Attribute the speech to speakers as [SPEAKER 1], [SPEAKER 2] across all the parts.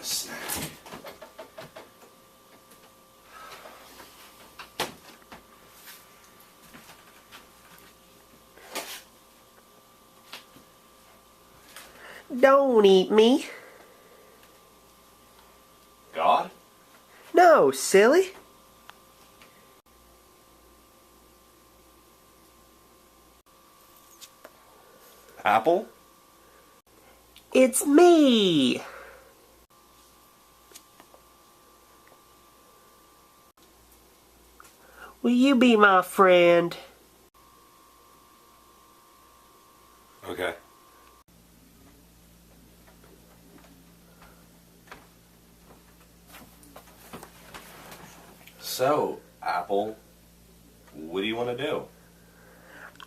[SPEAKER 1] a snack.
[SPEAKER 2] Don't eat me.
[SPEAKER 1] God?
[SPEAKER 2] No, silly.
[SPEAKER 1] Apple?
[SPEAKER 2] It's me. Will you be my friend?
[SPEAKER 1] Okay. So, Apple, what do you want to do?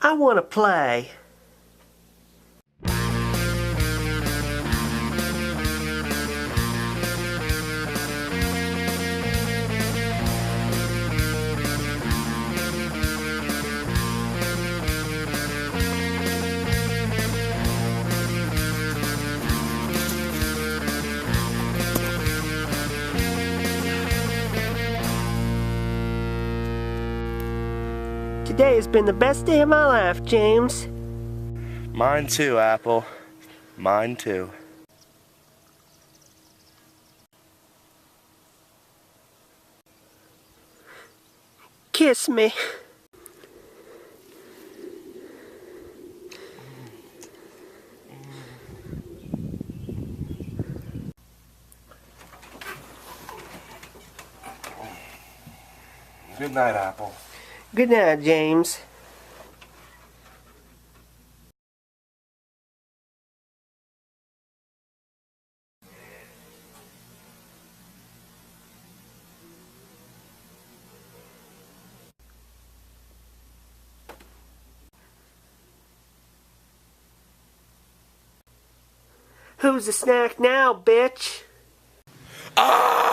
[SPEAKER 2] I want to play. Today has been the best day of my life, James.
[SPEAKER 1] Mine too, Apple. Mine too.
[SPEAKER 2] Kiss me.
[SPEAKER 1] Good night, Apple.
[SPEAKER 2] Good night, James. Who's the snack now, bitch?
[SPEAKER 1] Ah!